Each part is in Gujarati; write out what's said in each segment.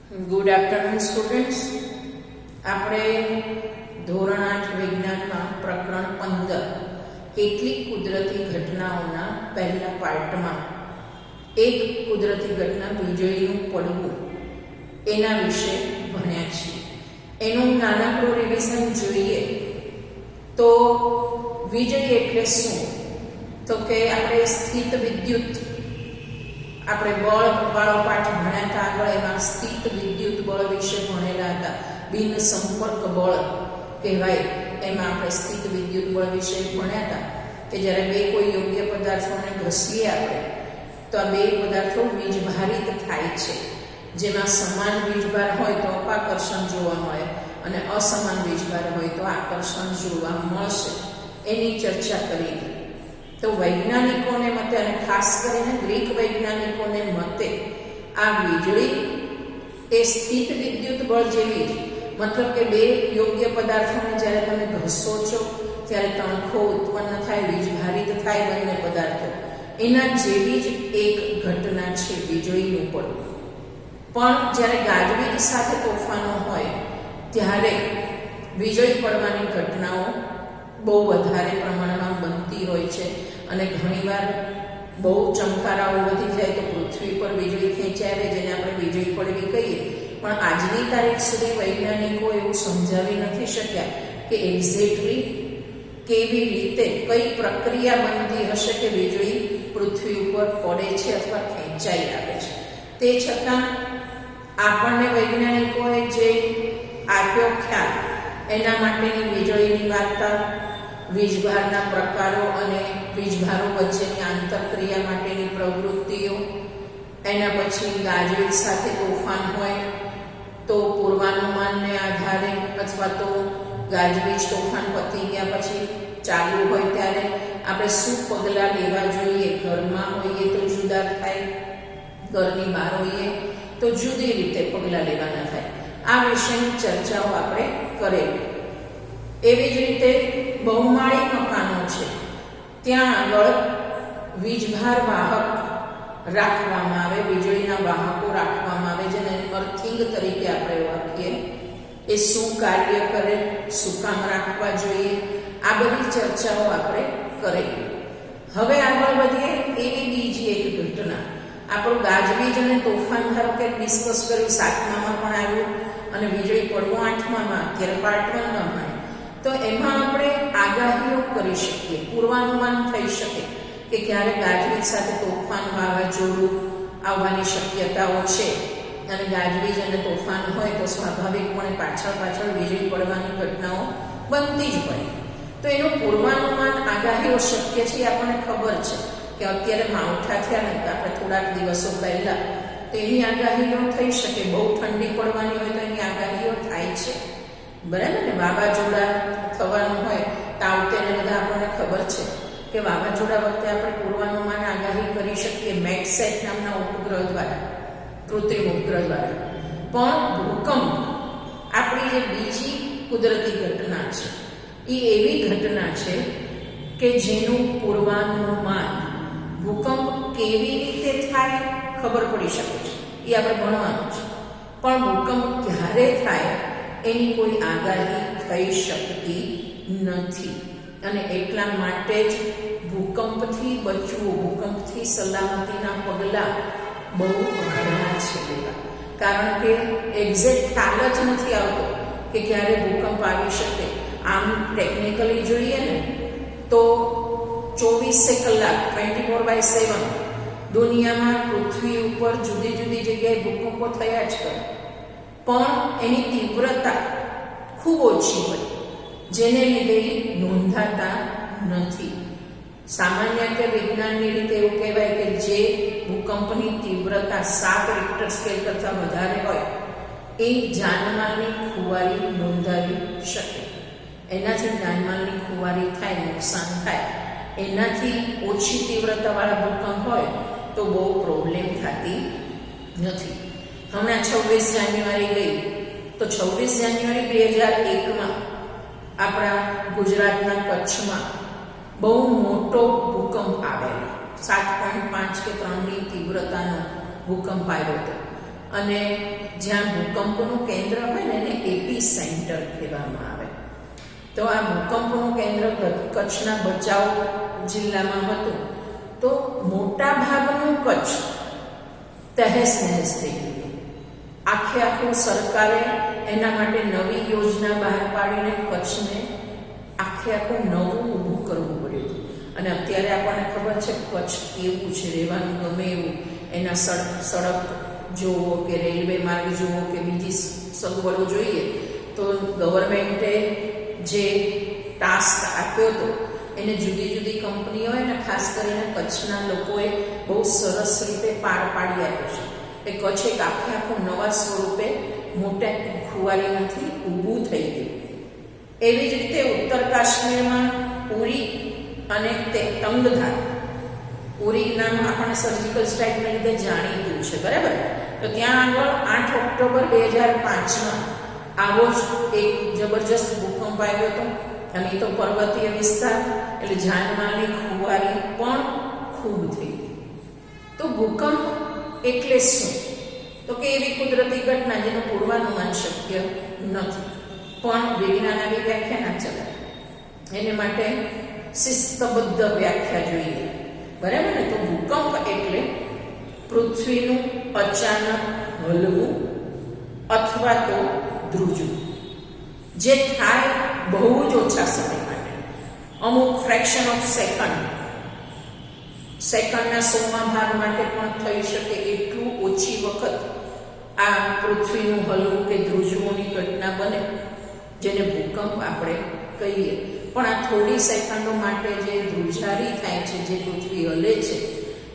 Good afternoon students. આપણે ધોરણ 8 વિજ્ઞાનમાં પ્રકરણ 15 કેટલીક કુદરતી ઘટનાઓના પહેલા પાર્ટમાં એક કુદરતી ઘટના વીજળીનું પડવું એના વિશે ભણ્યા છીએ. એનું નાનકડું રિવિઝન જોઈએ તો વીજળી એટલે શું? તો કે આપણે સ્થિત વિદ્યુત, આપણે બળ વાળો પાઠ ભણ્યા હતા આગળ, એમાં સ્થિત વિદ્યુત બળ વિશે ભણેલા હતા. બિન સંપર્ક બળ કહેવાય, એમાં આપણે સ્થિત વિદ્યુત બળ વિશે ભણ્યા હતા કે જ્યારે બે કોઈ યોગ્ય પદાર્થોને ઘસીએ આપણે તો આ બે પદાર્થો વીજભારિત થાય છે. જેમાં સમાન વીજભાર હોય તો અપાકર્ષણ જોવા મળે અને અસમાન વીજભાર હોય તો આકર્ષણ જોવા મળશે. એની ચર્ચા કરી. તો વૈજ્ઞાનિકોને મતે, અને ખાસ કરીને ગ્રીક વૈજ્ઞાનિકોને મતે, આ વીજળી એ સ્થિત વિદ્યુત બળ જેવી જ, મતલબ કે બે યોગ્ય પદાર્થોને જ્યારે તમે ઘસો છો ત્યારે તણખો ઉત્પન્ન થાય, વીજભારિત થાય બંને પદાર્થો, એના જેવી જ એક ઘટના છે વીજળીનું પડવું. પણ જ્યારે ગાજવીજ સાથે તોફાનો હોય ત્યારે વીજળી પડવાની ઘટનાઓ બહુ વધારે પ્રમાણમાં બનતી હોય છે. અને ઘણીવાર બહુ ચમકારાઓ વધી જાય તો પૃથ્વી પર વીજળી ખેંચાય આવે, જેને આપણે વીજળી પડવી કહીએ. પણ આજની તારીખ સુધી વૈજ્ઞાનિકો એવું સમજાવી નથી શક્યા કે એક્ઝેક્ટલી કેવી રીતે, કઈ પ્રક્રિયા બનતી હશે કે વીજળી પૃથ્વી ઉપર પડે છે અથવા ખેંચાઈ આવે છે. તે છતાં આપણને વૈજ્ઞાનિકોએ જે આપ્યો ખ્યાલ, એના માટેની વીજળીની વાર્તા, વીજભારના પ્રકારો અને વીજભારો વચ્ચેની આંતરક્રિયા માટેની પ્રવૃત્તિઓ, એના પછી ગાજવીજ સાથે તોફાન હોય તો પૂર્વાનુમાનને આધારે અથવા તો ગાજવીજ તોફાન પતી ગયા પછી ચાલુ હોય ત્યારે આપણે શું પગલાં લેવા જોઈએ. ઘરમાં હોઈએ તો જુદા થાય, ઘરની બહાર હોઈએ તો જુદી રીતે પગલાં લેવાના થાય. આ વિષયની ચર્ચાઓ આપણે કરેલી. એવી જ રીતે બહુમાળી મકાનો છે, ત્યાં આગળ વીજભાર વાહક રાખવામાં આવે, વીજળીના વાહકો રાખવામાં આવે, જેને અર્થિંગ તરીકે આપણે ઓળખીએ. એ શું કાર્ય કરે, શું કામ રાખવા જોઈએ, આ બધી ચર્ચાઓ આપણે કરી. હવે આગળ વધીએ. એવી બીજી એક ઘટના, આપણું ગાજવીજ અને તોફાન ધારો કે ડિસ્કસ કર્યું, 7મામાં પણ આવ્યું, અને વીજળી પડવું 8મામાં, અત્યારે પાર્ટ 1માં ભણે. તો એમાં આપણે આગાહીઓ કરી શકીએ, પૂર્વાનુમાન થઈ શકે કે ક્યારે ગાજવીજ સાથે તોફાન, વાવાઝોડું આવવાની શક્યતાઓ છે. અને ગાજવીજ અને તોફાન હોય તો સ્વાભાવિકપણે પાછળ વીજળી પડવાની ઘટનાઓ બનતી જ હોય. તો એનું પૂર્વાનુમાન, આગાહીઓ શક્ય છે. આપણને ખબર છે કે અત્યારે માવઠા થયા ને આપણે થોડાક દિવસો પહેલા, તો એની આગાહીઓ થઈ શકે. બહુ ઠંડી પડવાની હોય તો એની આગાહીઓ થાય છે, બરાબર ને. વાવાઝોડા થવાનું હોય તાવતેને બધા આપણને ખબર છે કે વાવાઝોડા વખતે આપણે પૂર્વાનુમાન આગાહી કરી શકીએ મેટસેટ નામના ઉપગ્રહ દ્વારા, કૃત્રિમ ઉપગ્રહ દ્વારા. પણ ભૂકંપ, આપણી જે બીજી કુદરતી ઘટના છે, એ એવી ઘટના છે કે જેનું પૂર્વાનુમાન, ભૂકંપ કેવી રીતે થાય ખબર પડી શકે છે, એ આપણે ભણવાનું છે. પણ ભૂકંપ ક્યારે થાય એની કોઈ આગાહી થઈ શકતી નથી. અને એટલા માટે જ ભૂકંપથી બચવું, ભૂકંપથી સલામતીના પગલાં બહુ અઘરા છે લેવા. કારણ કે એક્ઝેક્ટ ખ્યાલ જ નથી આવતો કે ક્યારે ભૂકંપ આવી શકે. આમ ટેકનિકલી જોઈએ ને તો 24 કલાક 24/7 દુનિયામાં પૃથ્વી ઉપર જુદી જુદી જગ્યાએ ભૂકંપો થયા જ કરે, પણ એની તીવ્રતા ખૂબ ઓછી હોય, જેને લીધે નોંધાતા નથી. સામાન્ય રીતે વિજ્ઞાનની રીતે એવું કહેવાય કે જે ભૂકંપની તીવ્રતા 7 રિક્ટર સ્કેલ કરતાં વધારે હોય એ જાનમાલની ખુવારી નોંધાવી શકે. એનાથી જાનમાલની ખુવારી થાય, નુકસાન થાય. એનાથી ઓછી તીવ્રતાવાળા ભૂકંપ હોય તો બહુ પ્રોબ્લેમ થતી નથી. હમણાં 26 જાન્યુઆરી ગઈ, તો 26 જાન્યુઆરી 2001માં આપણા ગુજરાતના કચ્છમાં બહુ મોટો ભૂકંપ આવેલો. 7.5 કે 3ની તીવ્રતાનો ભૂકંપ આવ્યો હતો. અને જ્યાં ભૂકંપનું કેન્દ્ર હોય ને એને એપી સેન્ટર કહેવામાં આવે. તો આ ભૂકંપનું કેન્દ્ર કચ્છના ભચાઉ જિલ્લામાં હતું. તો મોટા ભાગનું કચ્છ તહેસ નહેસ થઈ ગયું. આખું સરકારે એના માટે નવી યોજના બહાર પાડીને કચ્છને આખું નવું ઊભું કરવું પડ્યું. અને અત્યારે આપણને ખબર છે કચ્છ કેવું છે, રહેવાનું ગમે એવું. એના સડક જોવો કે રેલવે માર્ગ જોવો કે બીજી સગવડો જોઈએ તો ગવર્મેન્ટે જે ટાસ્ક આપ્યો હતો એને જુદી જુદી કંપનીઓએ ને ખાસ કરીને કચ્છના લોકોએ બહુ સરસ રીતે પાર પાડી આપ્યો છે. એ કચ્છ એક આખું નવા સ્વરૂપે મોટા ખુવારીમાંથી ઊભું થઈ ગયું. એવી જ રીતે ઉત્તર કાશ્મીરમાં ઉરી અને તંગધાર. ઉરી નામ આપણને સર્જિકલ સ્ટ્રાઇકને લીધે જાણીતું છે, બરાબર. તો ત્યાં આગળ 8 ઓક્ટોબર 2005માં આવો જ એક જબરજસ્ત ભૂકંપ આવ્યો હતો. અને એ તો પર્વતીય વિસ્તાર એટલે જાનમાલની ખુવારી પણ ખૂબ થઈ. તો ભૂકંપ એટલે શું? તો કે એવી કુદરતી ઘટના જેનું પૂર્વાનુમાન શક્ય નથી, પણ વિજ્ઞાન આવી વ્યાખ્યા ના ચલાવે. એને માટે શિસ્તબદ્ધ વ્યાખ્યા જોઈએ, બરાબર ને. તો ભૂકંપ એટલે પૃથ્વીનું અચાનક હલવું અથવા તો ધ્રુજવું, જે થાય બહુ જ ઓછા સમય માટે, અમુક ફ્રેક્શન ઓફ સેકન્ડના 100મા ભાગ માટે પણ થઈ શકે એટલું ઓછી વખત આ પૃથ્વીનું હલવું કે ધ્રુજવુંની ઘટના બને, જેને ભૂકંપ આપણે કહીએ. પણ આ થોડી સેકન્ડો માટે જે ધ્રુજારી થાય છે, જે પૃથ્વી હલે છે,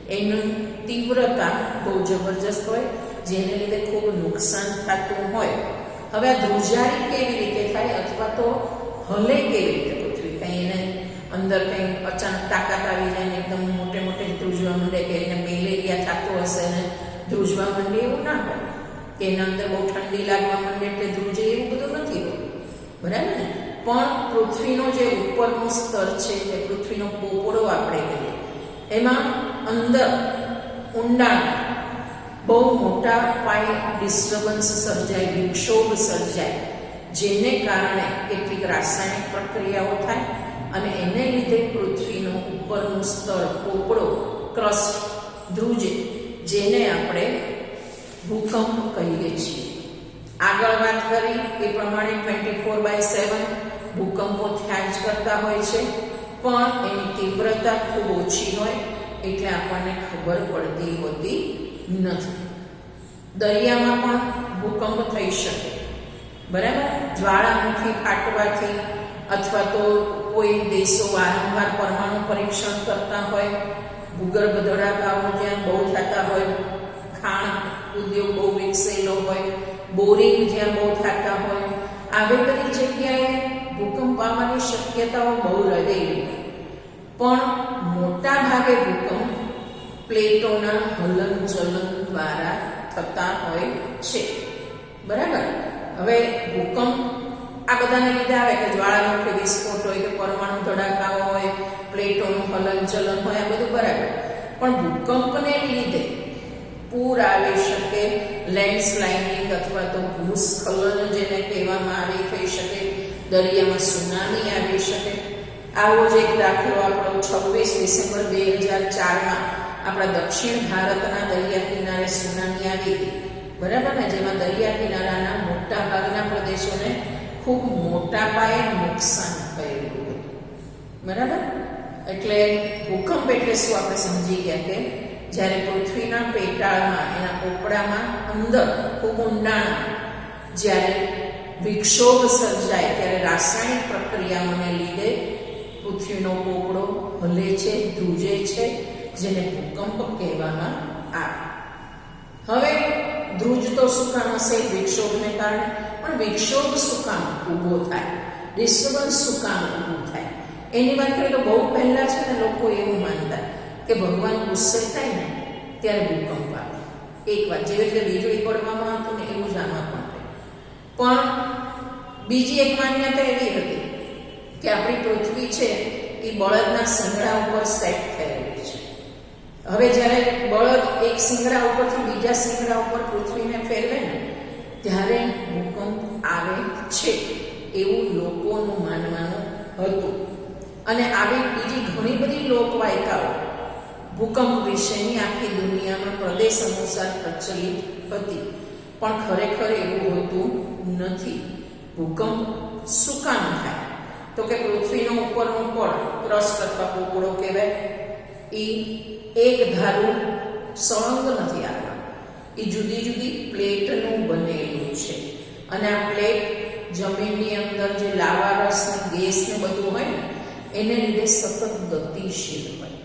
એની તીવ્રતા બહુ જબરજસ્ત હોય, જેને લીધે ખૂબ નુકસાન થતું હોય. હવે આ ધ્રુજારી કેવી રીતે થાય અથવા તો હલે કેવી રીતે પૃથ્વી? કંઈ એને અંદર કંઈ અચાનક તાકાત આવી જાય ને એકદમ મોટે ધ્રુજવા માંડે, કે એને મેલેરિયા થતો હશે ને ધ્રુજવા માંડે, એવું ના હોય. કે એના અંદર બહુ ઠંડી લાગવા માંડે એટલે ધ્રુજે, એવું બધું નથી હોતું, બરાબર ને. પણ પૃથ્વીનો જે ઉપરનું સ્તર છે, એ પૃથ્વીનો પોપડો આપણે કહીએ, એમાં અંદર ઊંડાણ બહુ મોટા પાયે ડિસ્ટર્બન્સ સર્જાય, વિક્ષોભ સર્જાય, જેને કારણે કેટલીક રાસાયણિક પ્રક્રિયાઓ થાય અને એને લીધે પૃથ્વીનું ઉપરનું સ્તર, પોપડો, ક્રસ્ટ ધ્રુજે, જેને આપણે ભૂકંપ કહીએ છીએ. આગળ વાત કરી એ પ્રમાણે 24/7 ભૂકંપો થયા જ કરતા હોય છે, પણ એની તીવ્રતા ખૂબ ઓછી હોય એટલે આપણને ખબર પડતી હોતી નથી. દરિયામાં પણ ભૂકંપ થઈ શકે, બરાબર. જ્વાળામુખી ફાટવાથી અથવા તો કોઈ દેશો વારંવાર પરમાણુ પરીક્ષણ કરતા હોય, ભૂગર્ભ ધડાકાઓ જ્યાં બહુ થતા હોય, ખાણ ઉદ્યોગ બહુ વિકસેલો હોય, બોરિંગ જ્યાં બહુ થતા હોય, આવી બધી જગ્યાએ ભૂકંપ આવવાની શક્યતાઓ બહુ રહેલી હોય. પણ મોટા ભાગે ભૂકંપ પ્લેટોના હલનચલન દ્વારા થતા હોય છે, બરાબર. હવે ભૂકંપ આ બધાને લીધે આવે કે જ્વાળામુખી વિસ્ફોટ હોય કે પરમાણુ ધડાકાઓ હોય, પ્લેટોનું હલનચલન હોય, આ બધું બરાબર. પણ ભૂકંપને લીધે પૂર આવી શકે, લેન્ડસ્લાઇડિંગ અથવા તો ભૂસ્ખલન જેને કહેવામાં આવે થઈ શકે, દરિયામાં સુનામી આવી શકે. આવો જ એક દાખલો આપણો 26 ડિસેમ્બર 2004માં આપણા દક્ષિણ ભારતના દરિયા કિનારે સુનામી આવી હતી, બરાબર ને. જેમાં દરિયા કિનારાના મોટા ભાગના પ્રદેશોને ખૂબ મોટા પાયે નુકસાન થયેલું હતું, બરાબર. એટલે ભૂકંપ એટલે શું આપણે સમજી ગયા કે જ્યારે પૃથ્વીના પેટાળમાં, એના પોપડામાં અંદર ખૂબ ઊંડાણમાં જ્યારે વિક્ષોભ સર્જાય ત્યારે રાસાયણિક પ્રક્રિયાઓને લીધે પૃથ્વીનો પોપડો હલે છે, ધ્રુજે છે, જેને ભૂકંપ કહેવામાં આવે. હવે ધ્રુજતો શું કામ હશે? વિક્ષોભને કારણે. પણ વિક્ષોભ શું કામ ઊભો થાય? ડિસ્ટર્બન્સ શું કામ ઊભું થાય? એની વાત કરીએ તો બહુ પહેલા છે ને લોકો એવું માનતા કે ભગવાન ગુસ્સે થાય ને ત્યારે ભૂકંપ આવે. એક વાત, જેવી રીતે વીજળી પડવામાં હતું ને એવું જ આમાં પણ થાય. પણ બીજી એક માન્યતા એવી હતી કે આપણી પૃથ્વી છે એ બળદના શિંગડા ઉપર સેટ થયેલી છે. હવે જ્યારે બળદ એક શિંગડા ઉપરથી બીજા શિંગડા ઉપર પૃથ્વીને ફેરવે ને ત્યારે ભૂકંપ આવે છે એવું લોકોનું માનવાનું હતું. અને આવી બીજી ઘણી બધી લોકવાયકાઓ ભૂકંપ વિશેની આખી દુનિયામાં પ્રદેશ અનુસાર પ્રચલિત હતી, પણ ખરેખર એવું હોતું નથી. ભૂકંપ શું કામ થાય? તો કે પૃથ્વીનો ઉપરનો પડ, ક્રસ્ટ અથવા પોપડો કહેવાય, એ એક ધારું સળંગ નથી આવવાનું. એ જુદી જુદી પ્લેટનું બનેલું છે. અને આ પ્લેટ જમીનની અંદર જે લાવા રસ ને ગેસ ને બધું હોય ને એને લીધે સતત ગતિશીલ હોય.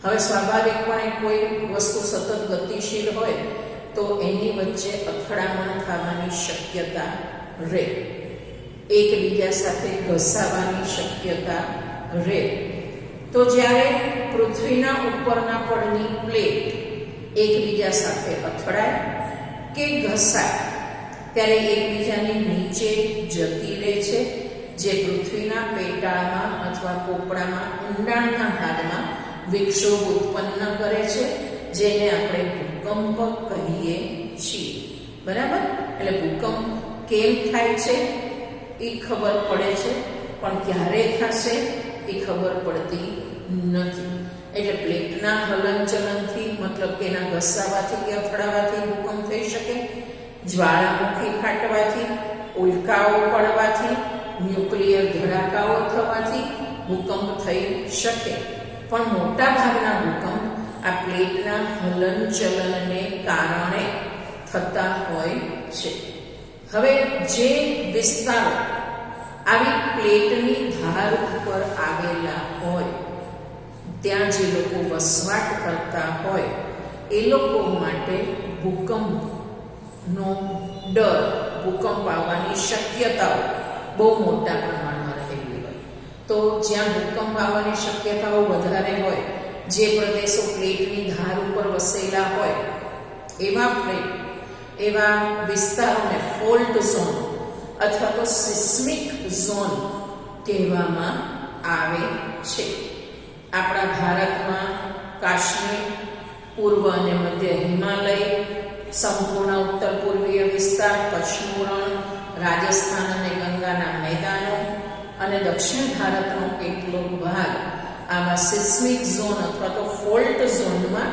હવે સ્વાભાવિકપણે કોઈ વસ્તુ સતત ગતિશીલ હોય તો એની વચ્ચે અથડામણ થવાની શક્યતા રહે, એકબીજા સાથે ઘસાવાની શક્યતા રહે. તો જ્યારે પૃથ્વીના ઉપરના પડની પ્લેટ એકબીજા સાથે અથડાય કે ઘસાય ત્યારે એકબીજાની નીચે જતી રહે છે, જે પૃથ્વીના પેટાળમાં અથવા પોપડામાં ઊંડાણના ભાગમાં વિક્ષોભ ઉત્પન્ન કરે છે, જેને આપણે ભૂકંપ કહીએ છીએ. બરાબર? એટલે ભૂકંપ કેમ થાય છે એ ખબર પડે છે, પણ ક્યારે થશે એ ખબર પડતી નથી. એટલે પ્લેટના હલનચલનથી, મતલબ કે એના ઘસાવાથી કે અથડાવાથી ભૂકંપ થઈ શકે, જ્વાળામુખી ફાટવાથી, ઉલ્કાઓ પડવાથી, ન્યુક્લિયર ધડાકાઓ થવાથી ભૂકંપ થઈ શકે. પણ મોટા ભાગના ભૂકંપ આ પ્લેટના હલનચલનને કારણે થતા હોય છે. હવે જે વિસ્તારો આવી પ્લેટની ધાર ઉપર આવેલા હોય ત્યાં જે લોકો વસવાટ કરતા હોય એ લોકો માટે ભૂકંપનો ડર, ભૂકંપ આવવાની શક્યતાઓ બહુ મોટા પ્રમાણમાં રહેલી હોય. તો જ્યાં ભૂકંપ આવવાની શક્યતાઓ વધારે હોય, જે પ્રદેશો પ્લેટની ધાર ઉપર વસેલા હોય એવા વિસ્તારોને ફોલ્ટ ઝોન અથવા તો સિસ્મિક ઝોન કહેવામાં આવે છે. આપણા ભારતમાં કાશ્મીર, પૂર્વ અને મધ્ય હિમાલય, સંપૂર્ણ ઉત્તર પૂર્વીય વિસ્તાર, કચ્છનું રણ, રાજસ્થાન અને ગંગાના મેદાનો અને દક્ષિણ ભારતનો કેટલોક ભાગ આવા સિસ્મિક ઝોન અથવા તો ફોલ્ટ ઝોનમાં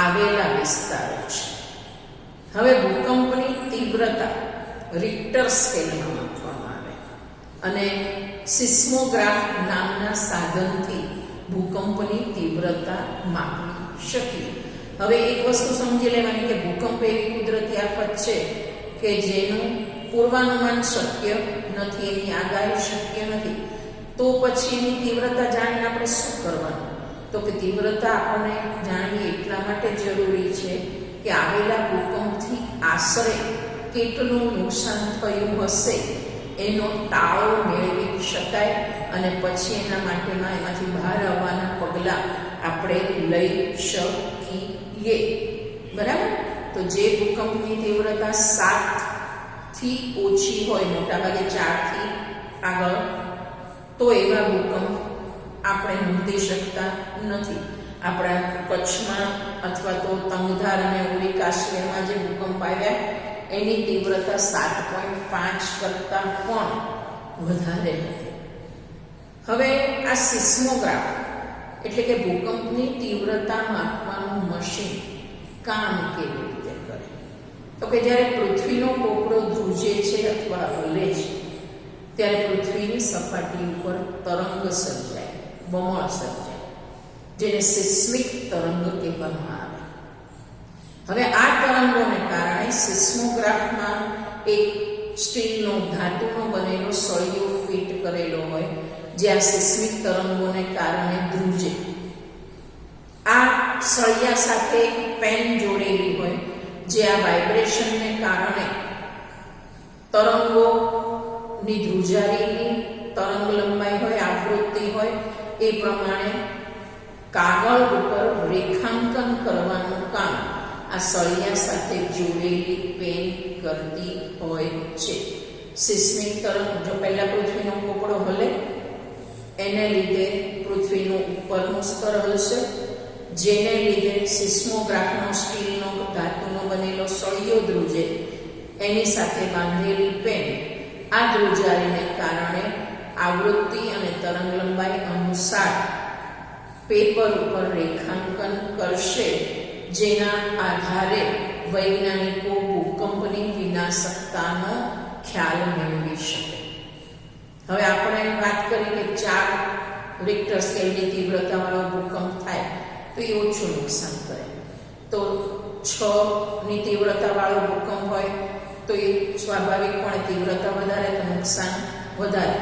આવેલા વિસ્તારો છે. હવે ભૂકંપની તીવ્રતા રિક્ટર સ્કેલમાં માપવામાં આવે અને સિસ્મોગ્રાફ નામના સાધનથી ભૂકંપની તીવ્રતા માપી શકીએ. હવે એક વસ્તુ સમજી લેવાની કે ભૂકંપ એવી કુદરતી આફત છે કે જેનું પૂર્વાનુમાન શક્ય નથી, એની આગાહી શક્ય નથી. તો પછી એની તીવ્રતા જાણીને આપણે શું કરવાનું? તો કે તીવ્રતા આપણને જાણવી એટલા માટે જરૂરી છે કે આવેલા ભૂકંપથી આશરે કેટલું નુકસાન થયું હશે એનો તાળો મેળવી શકાય અને પછી એના માટેના એમાંથી બહાર આવવાના પગલાં આપણે લઈ શકીએ. બરાબર? તો જે ભૂકંપની તીવ્રતા 7થી ઓછી હોય, મોટાભાગે 4થી આગળ, તો એવા ભૂકંપ આપણે નોંધી શકતા નથી. આપણા કચ્છમાં અથવા તો તંગધાર અને ઉરી કાશ્મીરમાં જે ભૂકંપ આવ્યા એની તીવ્રતા 7.5 કરતાં પણ વધારે હતી. હવે આ સિસ્મોગ્રાફ એટલે કે ભૂકંપની તીવ્રતા માપવાનું મશીન કામ કેવી રીતે કરે? તો કે જ્યારે પૃથ્વીનો પોપડો ધ્રુજે છે અથવા હલે છે ત્યારે પૃથ્વીની સપાટી ઉપર તરંગ સર્જાય, બમણ સર્જાય, જેને સિસ્મિક તરંગ કહેવામાં આવે. હવે આ તરંગોને કારણે સિસ્મોગ્રાફમાં એક સ્ટીલનો, ધાતુનો બનેલો સળિયો ફિટ કરેલો હોય જે આ સિસ્મિક તરંગોને કારણે ધ્રુજે. આ સળિયા સાથે એક પેન જોડેલી હોય જે આ વાઇબ્રેશનને કારણે તરંગોની ધ્રુજારીની તરંગ લંબાઈ હોય, આવૃત્તિ હોય એ પ્રમાણે કાગળ ઉપર રેખાંકન કરવાનું કામ આ સળિયા સાથે જોડેલી પેન કરતી હોય છે. સિસ્મિક તરંગ, જો પહેલા પૃથ્વીનો પોપડો હલે એને લીધે પૃથ્વીનું ઉપરનું સ્તર હલશે, જેને લીધે સિસ્મોગ્રાફનો સ્ટીલનો ધાતુનો બનેલો સળિયો ધ્રુજે એની સાથે બાંધેલી પેન આ ધ્રુજારીને કારણે આવૃત્તિ અને તરંગ લંબાઈ અનુસાર પેપર ઉપર રેખાંકન કરશે, જેના આધારે વૈજ્ઞાનિકો ભૂકંપની વિનાશકતાનો ખ્યાલ મેળવી શકે. હવે આપણે વાત કરી કે 4 રિક્ટર સ્કેલની તીવ્રતાવાળો ભૂકંપ થાય તો એ ઓછું નુકસાન કરે, તો 6 ની તીવ્રતાવાળો ભૂકંપ હોય તો એ સ્વાભાવિકપણે તીવ્રતા વધારે તો નુકસાન વધારે.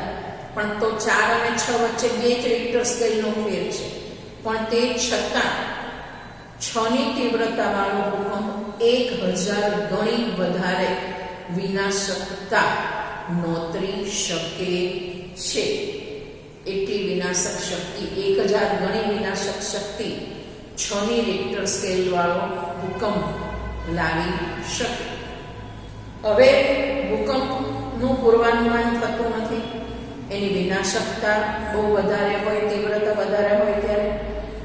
પણ તો 4 અને 6 વચ્ચે 2 જ રિક્ટર સ્કેલનો ફેર છે, પણ તે છતાં 6 ની તીવ્રતાવાળો ભૂકંપ 1000 ગણી વધારે વિનાશકતા નોતરી શકે છે. એટલી વિનાશક શક્તિ, 1000 ગણી વિનાશક શક્તિ 6 ની રિક્ટર સ્કેલ વાળો ભૂકંપ લાવી શકે. હવે ભૂકંપનું પૂર્વાનુમાન થતું નથી, એની વિનાશકતા બહુ વધારે હોય, તીવ્રતા વધારે હોય ત્યારે,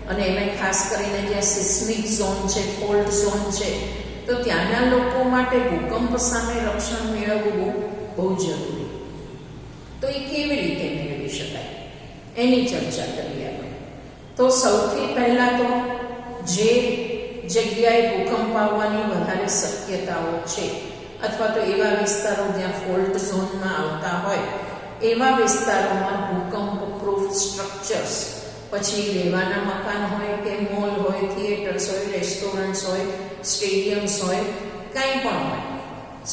અને એમાં ખાસ કરીને જ્યાં સિસ્મિક ઝોન છે, ફોલ્ટ ઝોન છે, તો ત્યાંના લોકો માટે ભૂકંપ સામે રક્ષણ મેળવવું બહુ જરૂરી. તો એ કેવી રીતે મેળવી શકાય એની ચર્ચા કરીએ આપણે. તો સૌથી પહેલા તો જે જગ્યાએ ભૂકંપ આવવાની વધારે શક્યતાઓ છે, અથવા તો એવા વિસ્તારો જ્યાં ફોલ્ટ ઝોનમાં આવતા હોય એવા વિસ્તારોમાં ભૂકંપ પ્રૂફ સ્ટ્રક્ચર્સ, પછી રહેવાના મકાન હોય કે મોલ હોય, થિયેટર્સ હોય, રેસ્ટોરન્ટ્સ હોય, સ્ટેડિયમ્સ હોય, કાંઈ પણ હોય,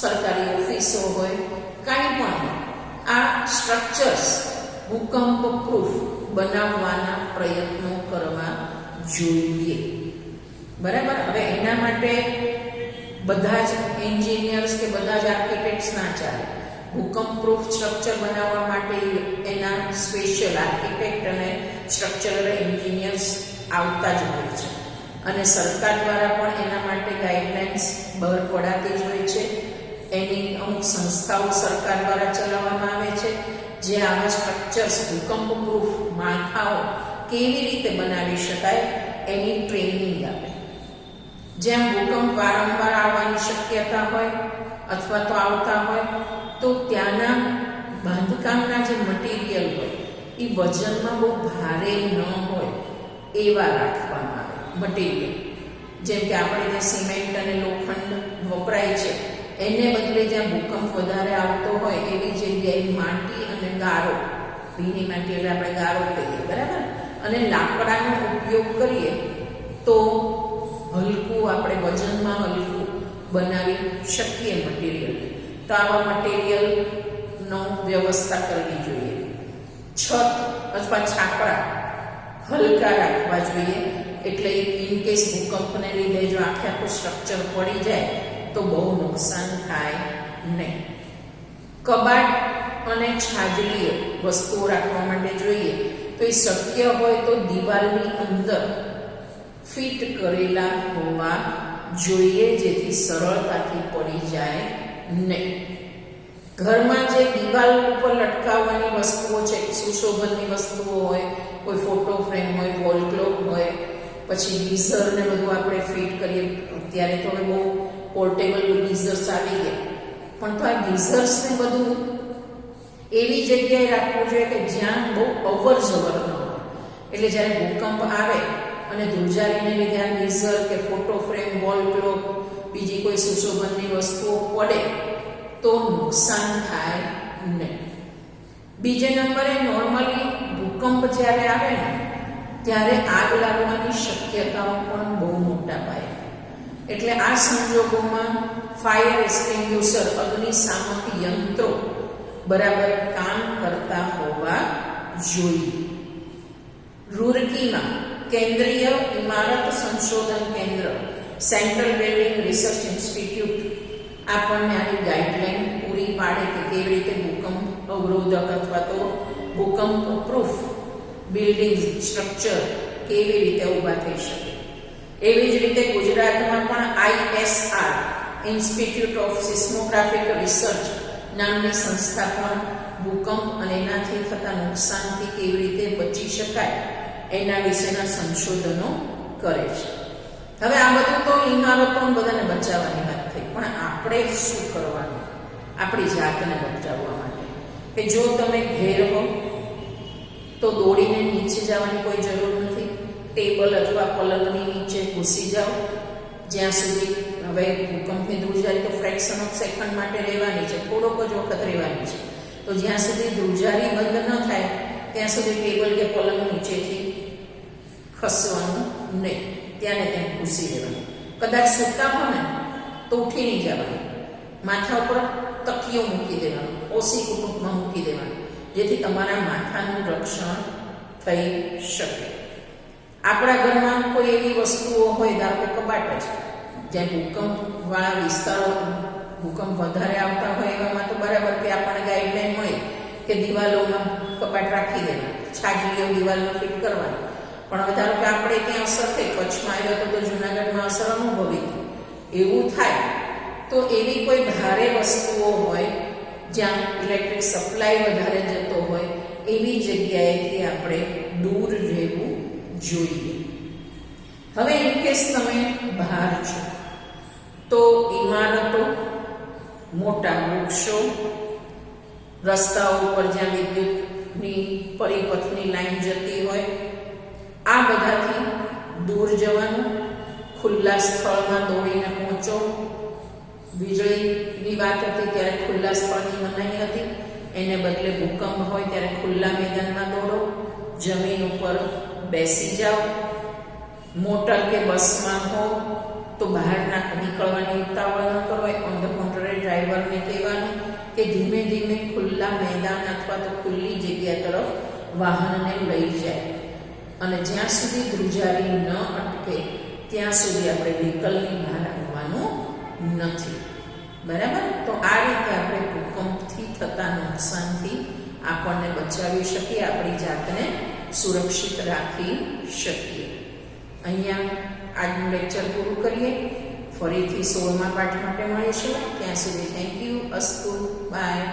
સરકારી ઓફિસો હોય, કાંઈ પણ હોય, આ સ્ટ્રક્ચર્સ ભૂકંપ પ્રૂફ બનાવવાના પ્રયત્નો કરવા જોઈએ. બરાબર. હવે એના માટે બધા જ એન્જિનિયર્સ કે બધા જ આર્કિટેક્ટ્સ ના ચાલે. ભૂકંપ પ્રૂફ સ્ટ્રક્ચર બનાવવા માટે એના સ્પેશિયલ આર્કિટેક્ટ અને સ્ટ્રક્ચરલ એન્જિનિયર્સ આવતા જ હોય છે, અને સરકાર દ્વારા પણ એના માટે ગાઈડલાઇન્સ બહાર પડાતી જ હોય છે. એની અમુક સંસ્થાઓ સરકાર દ્વારા ચલાવવામાં આવે છે, જે આવા સ્ટ્રક્ચર્સ, ભૂકંપ પ્રૂફ માળખાઓ કેવી રીતે બનાવી શકાય એની ટ્રેનિંગ આપે. જ્યાં ભૂકંપ વારંવાર આવવાની શક્યતા હોય અથવા તો આવતા હોય તો ત્યાંના બાંધકામના જે મટીરિયલ હોય એ વજનમાં બહુ ભારે ન હોય એવા રાખવામાં આવે મટીરિયલ. જેમ કે આપણે ત્યાં સિમેન્ટ અને લોખંડ વપરાય છે, એને બદલે જ્યાં ભૂકંપ વધારે આવતો હોય એવી જગ્યાએ માટી અને ગારો, ભીની માટી એટલે આપણે ગારો કહીએ, બરાબર, અને લાકડાનો ઉપયોગ કરીએ તો હલકું, આપણે વજનમાં હલકું બનાવી શકીએ મટીરિયલ. તો આવા મટીરિયલનો વ્યવસ્થા કરવી જોઈએ. છત અથવા છાપરા હલકા રાખવા જોઈએ, એટલે ઇનકેસ ભૂકંપને લીધે જો આખે આખું સ્ટ્રક્ચર પડી જાય તો બહુ નુકસાન થાય નહીં. કબાટ અને છાજલીઓ વસ્તુઓ રાખવા માટે જોઈએ તો એ શક્ય હોય તો દિવાલની અંદર ફિટ કરેલા હોવા જોઈએ, જેથી સરળતાથી પડી જાય નહીં. ઘરમાં જે દિવાલ ઉપર લટકાવવાની વસ્તુઓ છે, સુશોભનની વસ્તુઓ હોય, કોઈ ફોટો ફ્રેમ હોય, વોલ ક્લોક હોય, પછી ગીઝર ને બધું આપણે ફિટ કરીએ. અત્યારે તો હવે બહુ પોર્ટેબલ ગીઝર્સ આવી ગયા, પણ તો આ ગીઝર્સ ને બધું એવી જગ્યાએ રાખવું જોઈએ કે જ્યાં બહુ અવર જવર ન હોય. એટલે જ્યારે ભૂકંપ આવે અને ધ્રુજારીને લીધે આ ગીઝર કે ફોટો ફ્રેમ, વોલ ક્લોક, બીજી કોઈ સુશોભનની વસ્તુઓ પડે તો નુકસાન થાય નહીં. બીજે નંબરે નોર્મલી ભૂકંપ જ્યારે આવે ને ત્યારે આગ લાગવાની શક્યતાઓ પણ બહુ મોટા પાયે. એટલે આ સંજોગોમાં ફાયર એક્સટિંગ્યુશર, અગ્નિશામક યંત્રો બરાબર કામ કરતા હોવા જોઈએ. રૂરકીમાં કેન્દ્રીય ઇમારત સંશોધન કેન્દ્ર, સેન્ટ્રલ બિલ્ડિંગ રિસર્ચ ઇન્સ્ટિટ્યૂટ આપણને આવી ગાઈડલાઈન પૂરી પાડે કે કેવી રીતે ભૂકંપ અવરોધક અથવા તો ભૂકંપ પ્રૂફ બિલ્ડિંગ સ્ટ્રક્ચર કેવી રીતે ઊભા થઈ શકે. એવી જ રીતે ગુજરાતમાં પણ ISR, ઇન્સ્ટિટ્યૂટ ઓફ સિસ્મોગ્રાફિક રિસર્ચ નામની સંસ્થા પણ ભૂકંપ અને એનાથી થતા નુકસાનથી કેવી રીતે બચી શકાય એના વિશેના સંશોધનો કરે છે. હવે આ બધું તો ઇમારતો બધાને બચાવવાની વાત થઈ, પણ આપણે શું કરવાનું આપણી જાતને બચાવવા માટે? કે જો તમે ઘેર હો તો દોડીને નીચે જવાની કોઈ જરૂર નથી. ટેબલ અથવા પલંગની નીચે ઘૂસી જાઓ. જ્યાં સુધી હવે ભૂકંપની ધ્રુજારી તો ફ્રેક્શન ઓફ સેકન્ડ માટે રહેવાની છે, થોડોક જ વખત રહેવાની છે. તો જ્યાં સુધી ધ્રુજારી બંધ ન થાય ત્યાં સુધી ટેબલ કે પલંગ નીચેથી ખસવાનું નહીં, ત્યાં ને ત્યાં ઘૂસી રહેવાનું. કદાચ સૂતા હો ને તો ઉઠી નહીં જવાનું, માથા ઉપર તકીઓ મૂકી દેવાનો, ઓસી કુટુંબમાં મૂકી દેવાનું, જેથી તમારા માથાનું રક્ષણ થઈ શકે. આપણા ઘરમાં કોઈ એવી વસ્તુઓ હોય, ધારો કે કબાટ જ, જ્યાં ભૂકંપવાળા વિસ્તારો, ભૂકંપ વધારે આવતા હોય એવામાં તો બરાબર કે આપણને ગાઈડલાઈન હોય કે દિવાલોમાં કબાટ રાખી દેવા, છાજલીઓ દિવાલમાં ફિટ કરવાની. પણ હવે ધારો કે આપણે ત્યાં અસર થઈ, કચ્છમાં આવ્યો તો જૂનાગઢમાં અસર અનુભવી, એવું થાય તો એવી કોઈ ભારે વસ્તુઓ હોય જ્યાં ઇલેક્ટ્રિક સપ્લાય વધારે જતો હોય એવી જગ્યાએથી આપણે દૂર રહેવું જોઈએ. હવે ઇન કેસ તમે બહાર છો તો ઇમારતો, મોટા વૃક્ષો, રસ્તાઓ ઉપર જ્યાં વિદ્યુતની પરિપથની લાઈન જતી હોય, આ બધાથી દૂર જવાનું. ખુલ્લા સ્થળમાં દોડીને પહોંચો. વીજળીની વાત હતી ત્યારે ખુલ્લા સ્થળની મનાઈ હતી, એને બદલે ભૂકંપ હોય ત્યારે ખુલ્લા મેદાનમાં દોડો. જમીન ઉપર બેસી જાઓ. મોટર કે બસમાં હો તો બહાર નીકળવાની ઉતાવળ ન કરો. ઓન ધ કોન્ટ્રારી ડ્રાઈવરને કહેવાનું કે ધીમે ધીમે ખુલ્લા મેદાન અથવા તો ખુલ્લી જગ્યા તરફ વાહનને લઈ જાય, અને જ્યાં સુધી ધ્રુજારી ન અટકે ત્યાં સુધી આપણે વ્હીકલની બહાર આવવાનું નથી. બરાબર? તો આ રીતે આપણે ભૂકંપથી થતા નુકસાનથી આપણને બચાવી શકીએ, આપણી જાતને સુરક્ષિત રાખી શકીએ. અહીંયા આજનું લેક્ચર પૂરું કરીએ. ફરીથી 16મા પાઠ માટે મળીશું. ત્યાં સુધી થેન્ક યુ. અસ્તુ. બાય.